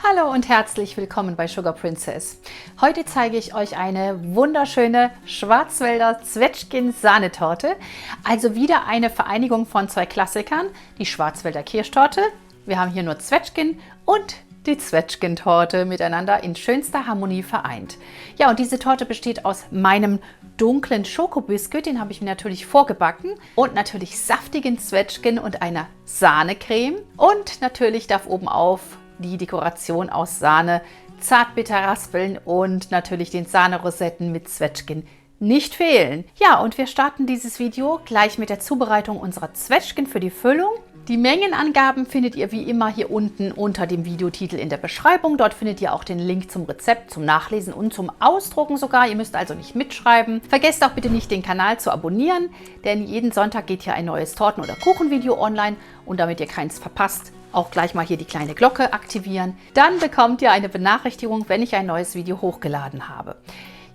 Hallo und herzlich willkommen bei Sugar Princess. Heute zeige ich euch eine wunderschöne Schwarzwälder Zwetschgen-Sahnetorte. Also wieder eine Vereinigung von zwei Klassikern, die Schwarzwälder Kirschtorte. Wir haben hier nur Zwetschgen und die Zwetschgentorte miteinander in schönster Harmonie vereint. Ja, und diese Torte besteht aus meinem dunklen Schokobiskuit, den habe ich mir natürlich vorgebacken, und natürlich saftigen Zwetschgen und einer Sahnecreme. Und natürlich darf oben auf die Dekoration aus Sahne, Zartbitterraspeln und natürlich den Sahnerosetten mit Zwetschgen nicht fehlen. Ja, und wir starten dieses Video gleich mit der Zubereitung unserer Zwetschgen für die Füllung. Die Mengenangaben findet ihr wie immer hier unten unter dem Videotitel in der Beschreibung. Dort findet ihr auch den Link zum Rezept, zum Nachlesen und zum Ausdrucken sogar. Ihr müsst also nicht mitschreiben. Vergesst auch bitte nicht, den Kanal zu abonnieren, denn jeden Sonntag geht hier ein neues Torten- oder Kuchenvideo online. Und damit ihr keins verpasst, auch gleich mal hier die kleine Glocke aktivieren. Dann bekommt ihr eine Benachrichtigung, wenn ich ein neues Video hochgeladen habe.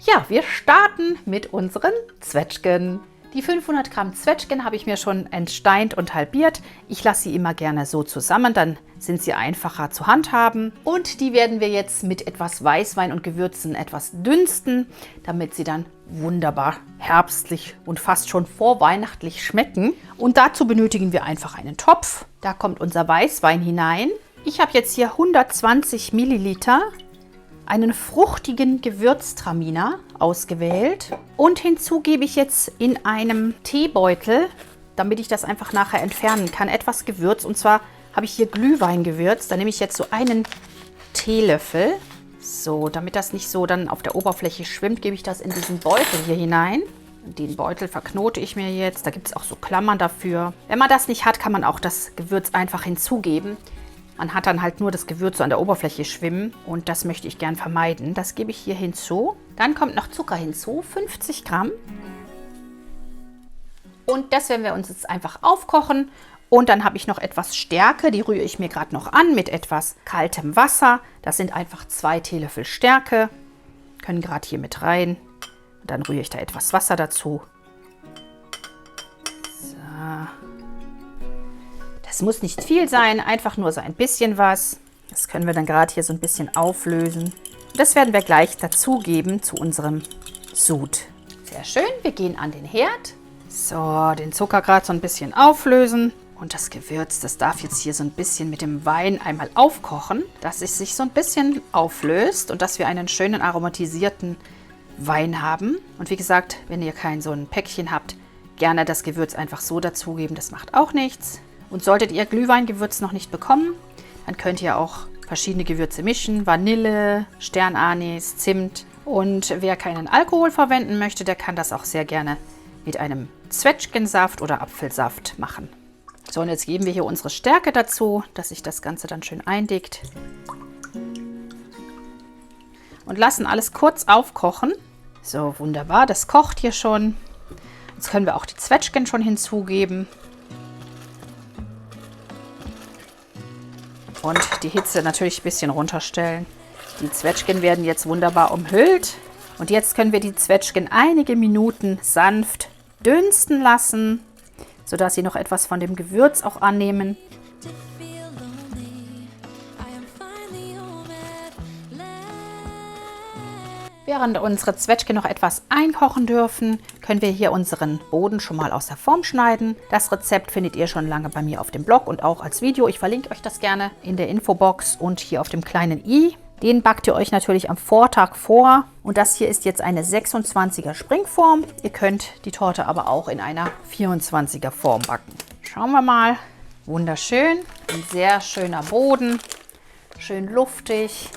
Ja, wir starten mit unseren Zwetschgen. Die 500 Gramm Zwetschgen habe ich mir schon entsteint und halbiert. Ich lasse sie immer gerne so zusammen, dann sind sie einfacher zu handhaben. Und die werden wir jetzt mit etwas Weißwein und Gewürzen etwas dünsten, damit sie dann wunderbar herbstlich und fast schon vorweihnachtlich schmecken. Und dazu benötigen wir einfach einen Topf. Da kommt unser Weißwein hinein. Ich habe jetzt hier 120 Milliliter einen fruchtigen Gewürztraminer ausgewählt. Und hinzu gebe ich jetzt in einem Teebeutel, damit ich das einfach nachher entfernen kann, etwas Gewürz. Und zwar habe ich hier Glühweingewürz. Da nehme ich jetzt so einen Teelöffel. So, damit das nicht so dann auf der Oberfläche schwimmt, gebe ich das in diesen Beutel hier hinein. Den Beutel verknote ich mir jetzt. Da gibt es auch so Klammern dafür. Wenn man das nicht hat, kann man auch das Gewürz einfach hinzugeben. Man hat dann halt nur das Gewürz so an der Oberfläche schwimmen und das möchte ich gern vermeiden. Das gebe ich hier hinzu. Dann kommt noch Zucker hinzu, 50 Gramm. Und das werden wir uns jetzt einfach aufkochen. Und dann habe ich noch etwas Stärke, die rühre ich mir gerade noch an mit etwas kaltem Wasser. Das sind einfach 2 Teelöffel Stärke. Können gerade hier mit rein. Und dann rühre ich da etwas Wasser dazu. So. Es muss nicht viel sein, einfach nur so ein bisschen was. Das können wir dann gerade hier so ein bisschen auflösen. Das werden wir gleich dazugeben zu unserem Sud. Sehr schön, wir gehen an den Herd. So, den Zucker gerade so ein bisschen auflösen. Und das Gewürz, das darf jetzt hier so ein bisschen mit dem Wein einmal aufkochen, dass es sich so ein bisschen auflöst und dass wir einen schönen aromatisierten Wein haben. Und wie gesagt, wenn ihr kein so ein Päckchen habt, gerne das Gewürz einfach so dazugeben, das macht auch nichts. Und solltet ihr Glühweingewürz noch nicht bekommen, dann könnt ihr auch verschiedene Gewürze mischen. Vanille, Sternanis, Zimt. Und wer keinen Alkohol verwenden möchte, der kann das auch sehr gerne mit einem Zwetschgensaft oder Apfelsaft machen. So, und jetzt geben wir hier unsere Stärke dazu, dass sich das Ganze dann schön eindickt. Und lassen alles kurz aufkochen. So, wunderbar, das kocht hier schon. Jetzt können wir auch die Zwetschgen schon hinzugeben. Und die Hitze natürlich ein bisschen runterstellen. Die Zwetschgen werden jetzt wunderbar umhüllt. Und jetzt können wir die Zwetschgen einige Minuten sanft dünsten lassen, sodass sie noch etwas von dem Gewürz auch annehmen. Während unsere Zwetschgen noch etwas einkochen dürfen, können wir hier unseren Boden schon mal aus der Form schneiden. Das Rezept findet ihr schon lange bei mir auf dem Blog und auch als Video. Ich verlinke euch das gerne in der Infobox und hier auf dem kleinen i. Den backt ihr euch natürlich am Vortag vor. Und das hier ist jetzt eine 26er Springform. Ihr könnt die Torte aber auch in einer 24er Form backen. Schauen wir mal. Wunderschön. Ein sehr schöner Boden. Schön luftig,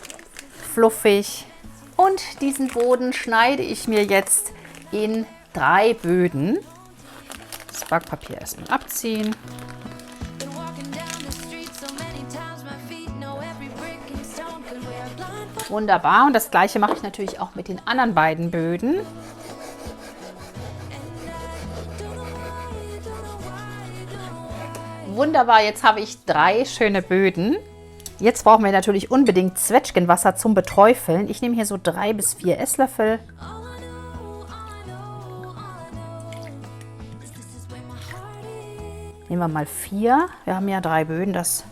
fluffig. Und diesen Boden schneide ich mir jetzt in 3 Böden. Das Backpapier erstmal abziehen. Wunderbar. Und das gleiche mache ich natürlich auch mit den anderen beiden Böden. Wunderbar, jetzt habe ich 3 schöne Böden. Jetzt brauchen wir natürlich unbedingt Zwetschgenwasser zum Beträufeln. Ich nehme hier so 3 bis 4 Esslöffel. Nehmen wir mal 4. Wir haben ja 3 Böden, das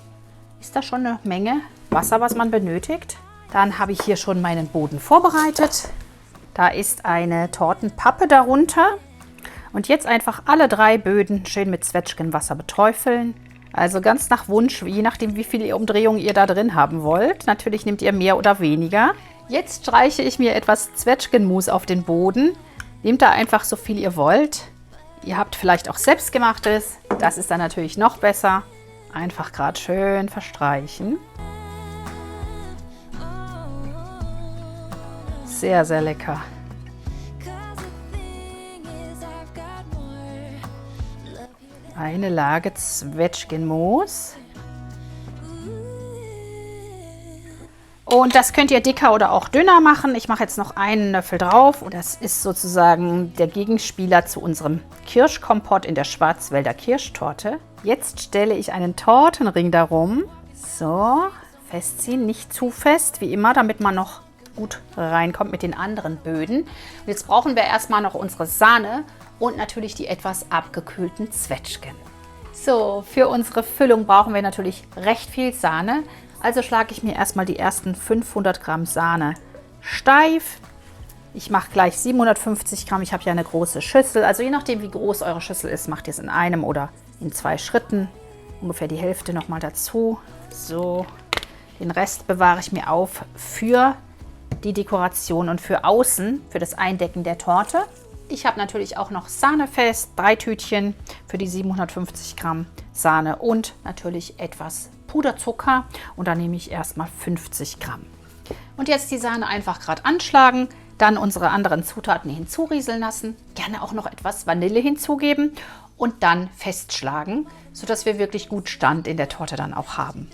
ist da schon eine Menge. Wasser, was man benötigt. Dann habe ich hier schon meinen Boden vorbereitet. Da ist eine Tortenpappe darunter. Und jetzt einfach alle 3 Böden schön mit Zwetschgenwasser beträufeln. Also ganz nach Wunsch, je nachdem, wie viele Umdrehungen ihr da drin haben wollt. Natürlich nehmt ihr mehr oder weniger. Jetzt streiche ich mir etwas Zwetschgenmus auf den Boden. Nehmt da einfach so viel ihr wollt. Ihr habt vielleicht auch selbstgemachtes. Das ist dann natürlich noch besser. Einfach gerade schön verstreichen. Sehr, sehr lecker. Eine Lage Zwetschgenmus. Und das könnt ihr dicker oder auch dünner machen. Ich mache jetzt noch einen Löffel drauf. Und das ist sozusagen der Gegenspieler zu unserem Kirschkompott in der Schwarzwälder Kirschtorte. Jetzt stelle ich einen Tortenring darum. So, festziehen, nicht zu fest, wie immer, damit man noch gut reinkommt mit den anderen Böden. Und jetzt brauchen wir erstmal noch unsere Sahne und natürlich die etwas abgekühlten Zwetschgen. So, für unsere Füllung brauchen wir natürlich recht viel Sahne. Also schlage ich mir erstmal die ersten 500 Gramm Sahne steif. Ich mache gleich 750 Gramm. Ich habe ja eine große Schüssel. Also je nachdem, wie groß eure Schüssel ist, macht ihr es in einem oder in 2 Schritten. Ungefähr die Hälfte nochmal dazu. So, den Rest bewahre ich mir auf für die Dekoration und für außen, für das Eindecken der Torte. Ich habe natürlich auch noch Sahnefest, 3 Tütchen für die 750 Gramm Sahne und natürlich etwas Puderzucker. Und da nehme ich erstmal 50 Gramm. Und jetzt die Sahne einfach gerade anschlagen, dann unsere anderen Zutaten hinzurieseln lassen, gerne auch noch etwas Vanille hinzugeben und dann festschlagen, sodass wir wirklich gut Stand in der Torte dann auch haben.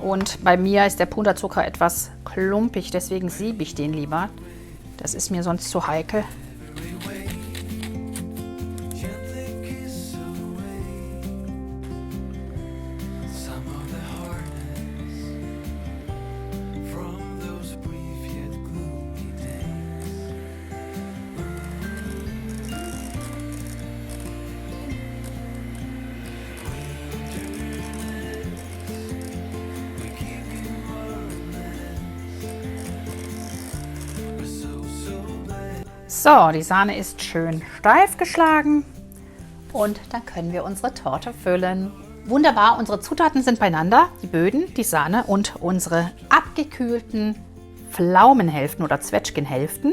Und bei mir ist der Puderzucker etwas klumpig, deswegen siebe ich den lieber. Das ist mir sonst zu heikel. So, die Sahne ist schön steif geschlagen und dann können wir unsere Torte füllen. Wunderbar, unsere Zutaten sind beieinander, die Böden, die Sahne und unsere abgekühlten Pflaumenhälften oder Zwetschgenhälften.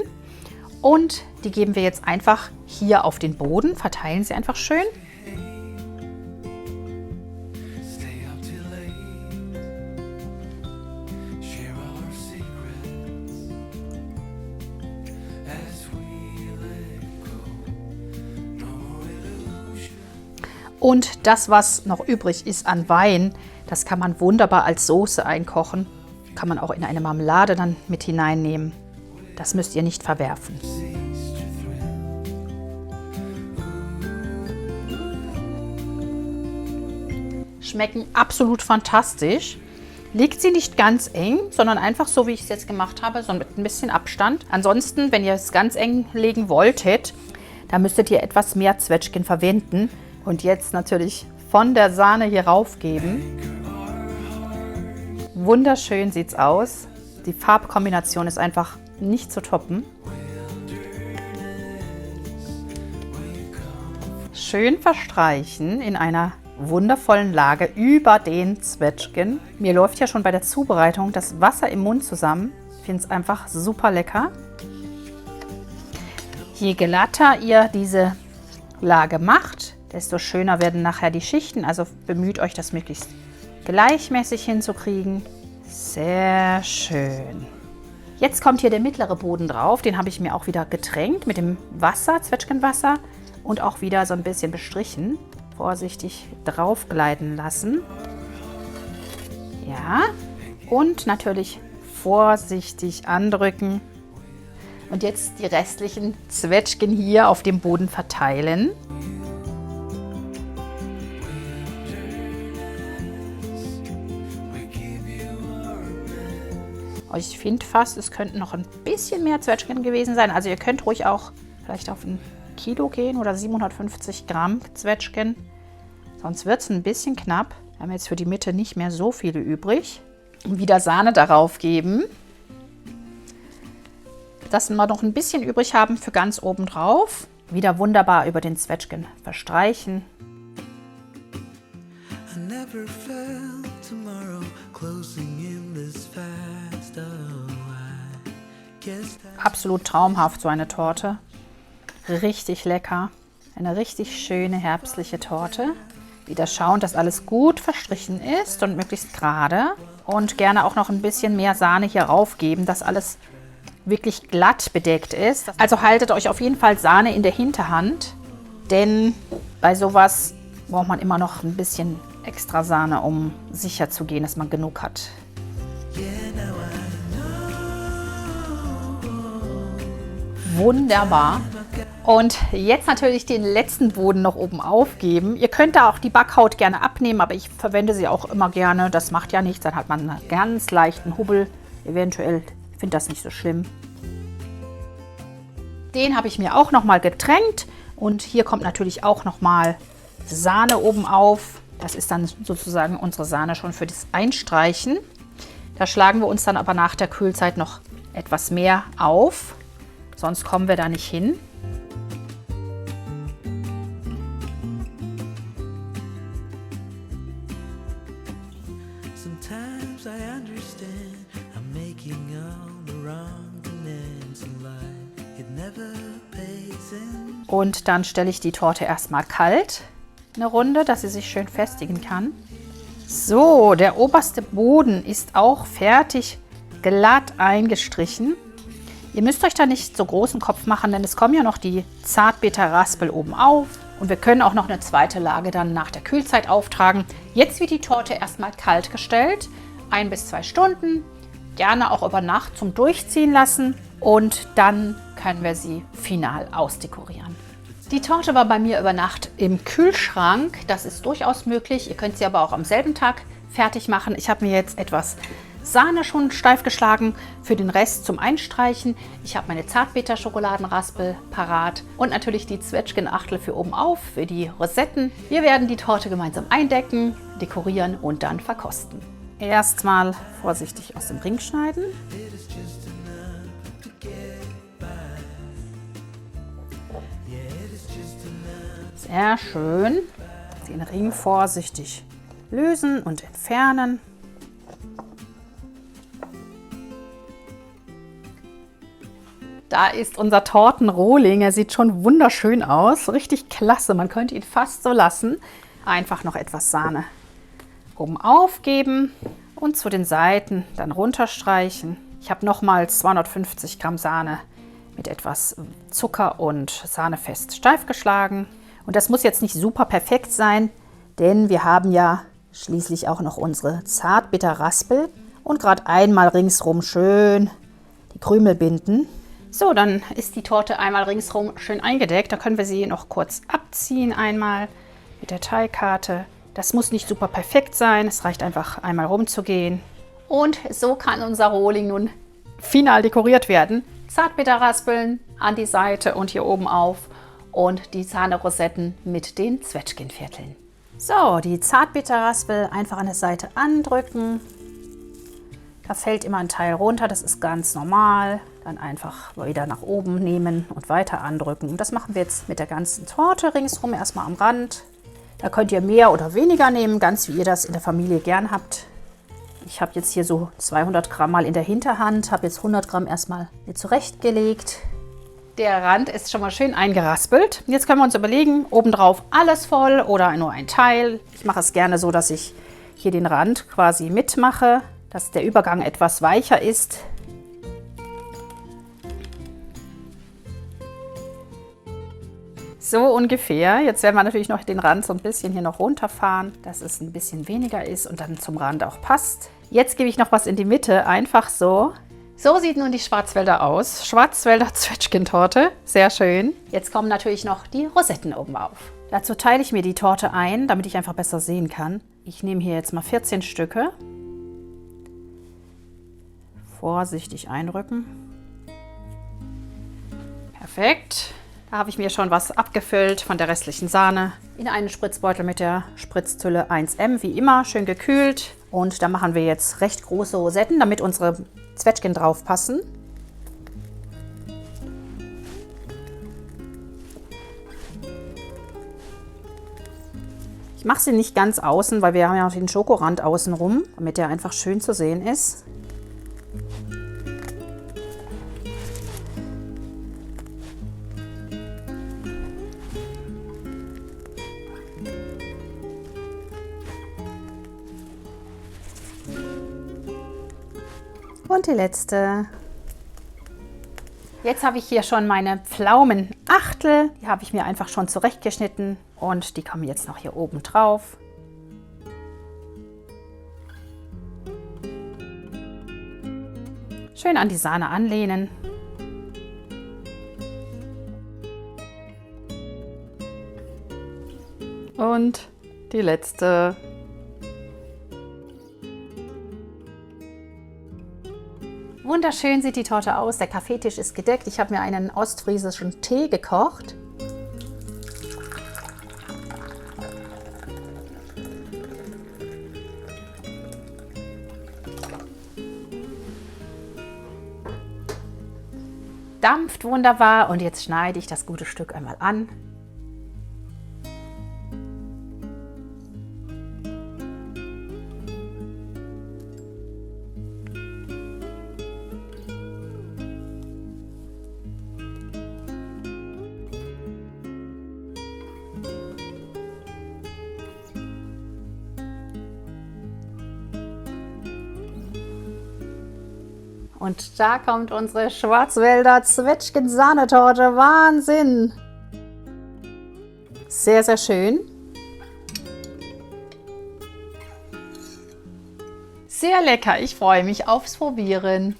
Und die geben wir jetzt einfach hier auf den Boden, verteilen sie einfach schön. Und das, was noch übrig ist an Wein, das kann man wunderbar als Soße einkochen. Kann man auch in eine Marmelade dann mit hineinnehmen. Das müsst ihr nicht verwerfen. Schmecken absolut fantastisch. Legt sie nicht ganz eng, sondern einfach so, wie ich es jetzt gemacht habe, so mit ein bisschen Abstand. Ansonsten, wenn ihr es ganz eng legen wolltet, dann müsstet ihr etwas mehr Zwetschgen verwenden. Und jetzt natürlich von der Sahne hier raufgeben. Wunderschön sieht's aus. Die Farbkombination ist einfach nicht zu toppen. Schön verstreichen in einer wundervollen Lage über den Zwetschgen. Mir läuft ja schon bei der Zubereitung das Wasser im Mund zusammen. Ich finde es einfach super lecker. Je glatter ihr diese Lage macht, desto schöner werden nachher die Schichten. Also bemüht euch, das möglichst gleichmäßig hinzukriegen. Sehr schön. Jetzt kommt hier der mittlere Boden drauf. Den habe ich mir auch wieder getränkt mit dem Wasser, Zwetschgenwasser. Und auch wieder so ein bisschen bestrichen. Vorsichtig drauf gleiten lassen. Ja. Und natürlich vorsichtig andrücken. Und jetzt die restlichen Zwetschgen hier auf dem Boden verteilen. Ich finde fast, es könnten noch ein bisschen mehr Zwetschgen gewesen sein. Also ihr könnt ruhig auch vielleicht auf ein Kilo gehen oder 750 Gramm Zwetschgen. Sonst wird es ein bisschen knapp. Wir haben jetzt für die Mitte nicht mehr so viele übrig. Und wieder Sahne darauf geben. Dass wir noch ein bisschen übrig haben für ganz oben drauf. Wieder wunderbar über den Zwetschgen verstreichen. Absolut traumhaft, so eine Torte. Richtig lecker. Eine richtig schöne herbstliche Torte. Wieder schauen, dass alles gut verstrichen ist und möglichst gerade. Und gerne auch noch ein bisschen mehr Sahne hier rauf geben, dass alles wirklich glatt bedeckt ist. Also haltet euch auf jeden Fall Sahne in der Hinterhand, denn bei sowas braucht man immer noch ein bisschen extra Sahne, um sicher zu gehen, dass man genug hat. Wunderbar. Und jetzt natürlich den letzten Boden noch oben aufgeben. Ihr könnt da auch die Backhaut gerne abnehmen, aber ich verwende sie auch immer gerne. Das macht ja nichts, dann hat man einen ganz leichten Hubbel. Eventuell, ich finde das nicht so schlimm. Den habe ich mir auch noch mal getränkt. Und hier kommt natürlich auch noch mal Sahne oben auf. Das ist dann sozusagen unsere Sahne schon für das Einstreichen. Da schlagen wir uns dann aber nach der Kühlzeit noch etwas mehr auf. Sonst kommen wir da nicht hin. Und dann stelle ich die Torte erstmal kalt, eine Runde, dass sie sich schön festigen kann. So, der oberste Boden ist auch fertig glatt eingestrichen. Ihr müsst euch da nicht so großen Kopf machen, denn es kommen ja noch die Zartbitterraspel oben auf. Und wir können auch noch eine zweite Lage dann nach der Kühlzeit auftragen. Jetzt wird die Torte erstmal kalt gestellt, 1 bis 2 Stunden. Gerne auch über Nacht zum Durchziehen lassen. Und dann können wir sie final ausdekorieren. Die Torte war bei mir über Nacht im Kühlschrank. Das ist durchaus möglich. Ihr könnt sie aber auch am selben Tag fertig machen. Ich habe mir jetzt etwas Sahne schon steif geschlagen für den Rest zum Einstreichen. Ich habe meine Zartbitter-Schokoladenraspel parat und natürlich die Zwetschgenachtel für oben auf, für die Rosetten. Wir werden die Torte gemeinsam eindecken, dekorieren und dann verkosten. Erstmal vorsichtig aus dem Ring schneiden. Sehr schön. Den Ring vorsichtig lösen und entfernen. Da ist unser Tortenrohling. Er sieht schon wunderschön aus. Richtig klasse. Man könnte ihn fast so lassen. Einfach noch etwas Sahne oben aufgeben und zu den Seiten dann runterstreichen. Ich habe nochmals 250 Gramm Sahne mit etwas Zucker und Sahne fest steif geschlagen. Und das muss jetzt nicht super perfekt sein, denn wir haben ja schließlich auch noch unsere Zartbitterraspel und gerade einmal ringsrum schön die Krümel binden. So, dann ist die Torte einmal ringsrum schön eingedeckt. Da können wir sie noch kurz abziehen einmal mit der Teigkarte. Das muss nicht super perfekt sein, es reicht einfach einmal rumzugehen. Und so kann unser Rohling nun final dekoriert werden. Zartbitterraspeln an die Seite und hier oben auf und die Sahnerosetten mit den Zwetschgenvierteln. So, die Zartbitterraspel einfach an der Seite andrücken. Da fällt immer ein Teil runter, das ist ganz normal. Dann einfach wieder nach oben nehmen und weiter andrücken. Und das machen wir jetzt mit der ganzen Torte ringsrum, erstmal am Rand. Da könnt ihr mehr oder weniger nehmen, ganz wie ihr das in der Familie gern habt. Ich habe jetzt hier so 200 Gramm mal in der Hinterhand, habe jetzt 100 Gramm erstmal mir zurechtgelegt. Der Rand ist schon mal schön eingeraspelt. Jetzt können wir uns überlegen, obendrauf alles voll oder nur ein Teil. Ich mache es gerne so, dass ich hier den Rand quasi mitmache, dass der Übergang etwas weicher ist. So ungefähr. Jetzt werden wir natürlich noch den Rand so ein bisschen hier noch runterfahren, dass es ein bisschen weniger ist und dann zum Rand auch passt. Jetzt gebe ich noch was in die Mitte, einfach so. So sieht nun die Schwarzwälder aus. Schwarzwälder Zwetschgentorte, sehr schön. Jetzt kommen natürlich noch die Rosetten oben auf. Dazu teile ich mir die Torte ein, damit ich einfach besser sehen kann. Ich nehme hier jetzt mal 14 Stücke. vorsichtig einrücken. Perfekt. Da habe ich mir schon was abgefüllt von der restlichen Sahne in einen Spritzbeutel mit der Spritztülle 1M, wie immer, schön gekühlt. Und da machen wir jetzt recht große Rosetten, damit unsere Zwetschgen drauf passen. Ich mache sie nicht ganz außen, weil wir haben ja noch den Schokorand außen rum, damit der einfach schön zu sehen ist. Und die letzte. Jetzt habe ich hier schon meine Pflaumenachtel. Die habe ich mir einfach schon zurechtgeschnitten und die kommen jetzt noch hier oben drauf. Schön an die Sahne anlehnen. Und die letzte. Wunderschön sieht die Torte aus. Der Kaffeetisch ist gedeckt. Ich habe mir einen ostfriesischen Tee gekocht. Dampft wunderbar und jetzt schneide ich das gute Stück einmal an. Und da kommt unsere Schwarzwälder Zwetschgen-Sahnetorte. Wahnsinn! Sehr, sehr schön. Sehr lecker. Ich freue mich aufs Probieren.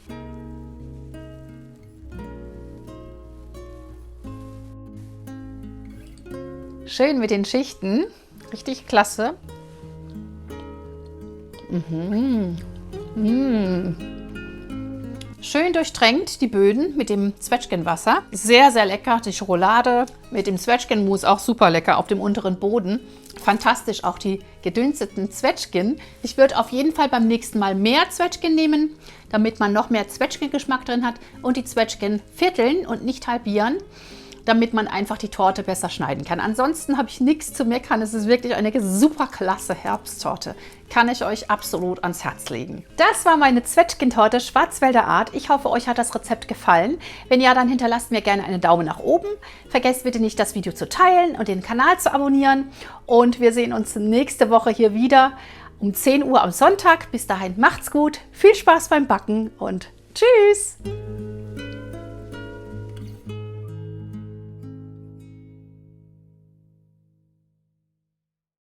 Schön mit den Schichten. Richtig klasse. Schön durchtränkt die Böden mit dem Zwetschgenwasser. Sehr, sehr lecker. Die Schokolade mit dem Zwetschgenmus auch super lecker auf dem unteren Boden. Fantastisch auch die gedünsteten Zwetschgen. Ich würde auf jeden Fall beim nächsten Mal mehr Zwetschgen nehmen, damit man noch mehr Zwetschgengeschmack drin hat und die Zwetschgen vierteln und nicht halbieren, damit man einfach die Torte besser schneiden kann. Ansonsten habe ich nichts zu meckern. Es ist wirklich eine super klasse Herbsttorte. Kann ich euch absolut ans Herz legen. Das war meine Zwetschgentorte Schwarzwälder Art. Ich hoffe, euch hat das Rezept gefallen. Wenn ja, dann hinterlasst mir gerne einen Daumen nach oben. Vergesst bitte nicht, das Video zu teilen und den Kanal zu abonnieren. Und wir sehen uns nächste Woche hier wieder um 10 Uhr am Sonntag. Bis dahin macht's gut, viel Spaß beim Backen und tschüss!